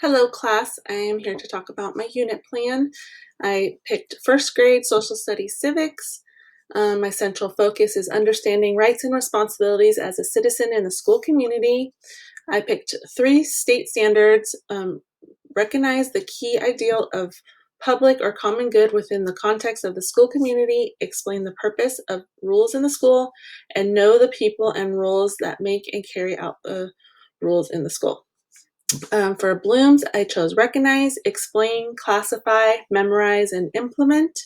Hello class, I am here to talk about my unit plan. I picked first grade social studies civics. My central focus is understanding rights and responsibilities as a citizen in the school community. I picked 3 state standards, recognize the key ideal of public or common good within the context of the school community, explain the purpose of rules in the school, and know the people and roles that make and carry out the rules in the school. For Bloom's, I chose recognize, explain, classify, memorize, and implement.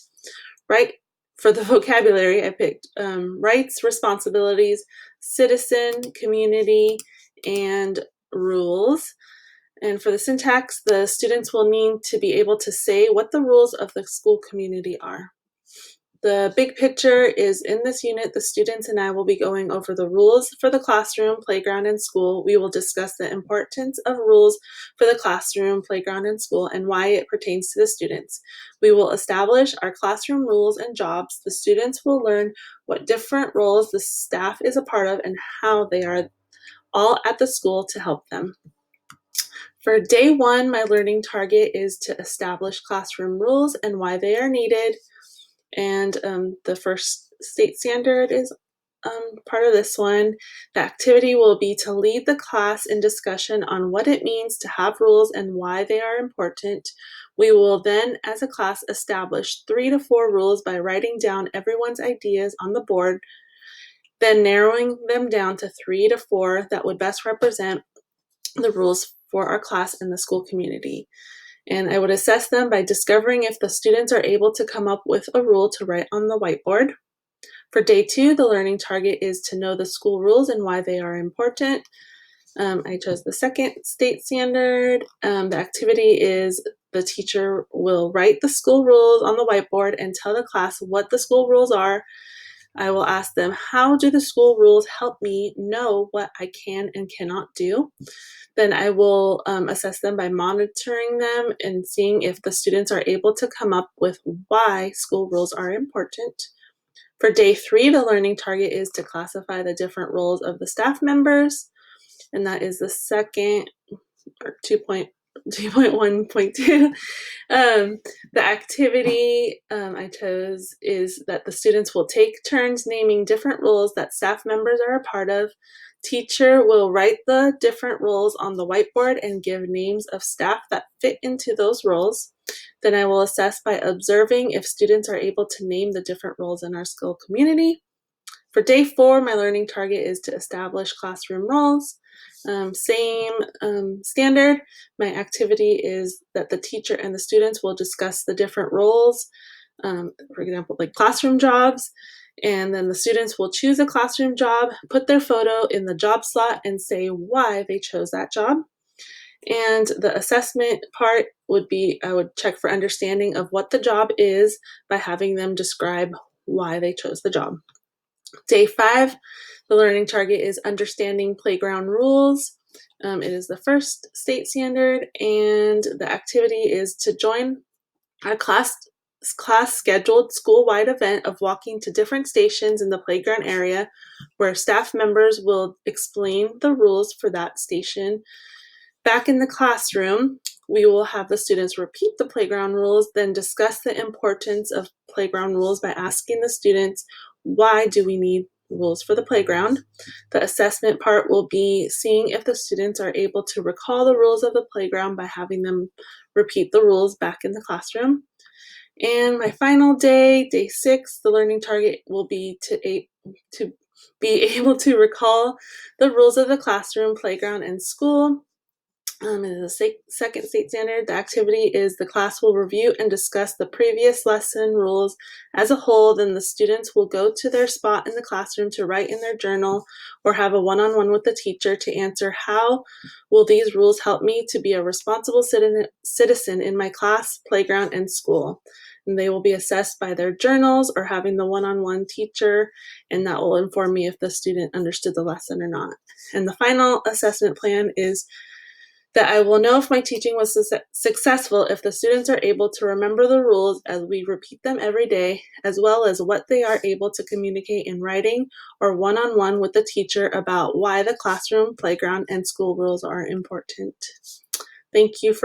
Right for the vocabulary, I picked rights, responsibilities, citizen, community, and rules. And for the syntax, the students will need to be able to say what the rules of the school community are. The big picture is in this unit, the students and I will be going over the rules for the classroom, playground, and school. We will discuss the importance of rules for the classroom, playground, and school, and why it pertains to the students. We will establish our classroom rules and jobs. The students will learn what different roles the staff is a part of and how they are all at the school to help them. For day 1, my learning target is to establish classroom rules and why they are needed. And the first state standard is part of this one. The activity will be to lead the class in discussion on what it means to have rules and why they are important. We will then, as a class, establish 3 to 4 rules by writing down everyone's ideas on the board, then narrowing them down to 3 to 4 that would best represent the rules for our class and the school community. And I would assess them by discovering if the students are able to come up with a rule to write on the whiteboard. For day 2, the learning target is to know the school rules and why they are important. I chose the second state standard. The activity is the teacher will write the school rules on the whiteboard and tell the class what the school rules are. I will ask them, how do the school rules help me know what I can and cannot do? Then I will assess them by monitoring them and seeing if the students are able to come up with why school rules are important. For day 3, the learning target is to classify the different roles of the staff members, and that is the second or 2.1.2. The activity I chose is that the students will take turns naming different roles that staff members are a part of. Teacher will write the different roles on the whiteboard and give names of staff that fit into those roles. Then I will assess by observing if students are able to name the different roles in our school community. For day 4, my learning target is to establish classroom roles. Same standard. My activity is that the teacher and the students will discuss the different roles, for example, like classroom jobs, and then the students will choose a classroom job, put their photo in the job slot, and say why they chose that job. And the assessment part would be, I would check for understanding of what the job is by having them describe why they chose the job. Day 5, the learning target is understanding playground rules. It is the first state standard, and the activity is to join a class scheduled school-wide event of walking to different stations in the playground area where staff members will explain the rules for that station. Back in the classroom, we will have the students repeat the playground rules, then discuss the importance of playground rules by asking the students, why do we need rules for the playground? The assessment part will be seeing if the students are able to recall the rules of the playground by having them repeat the rules back in the classroom. And my final day, day 6, the learning target will be to be able to recall the rules of the classroom, playground, and school. In the second state standard, the activity is the class will review and discuss the previous lesson rules as a whole. Then the students will go to their spot in the classroom to write in their journal or have a one-on-one with the teacher to answer how will these rules help me to be a responsible citizen in my class, playground, and school. And they will be assessed by their journals or having the one-on-one teacher, and that will inform me if the student understood the lesson or not. And the final assessment plan is that I will know if my teaching was successful if the students are able to remember the rules as we repeat them every day, as well as what they are able to communicate in writing or one-on-one with the teacher about why the classroom, playground, and school rules are important. Thank you for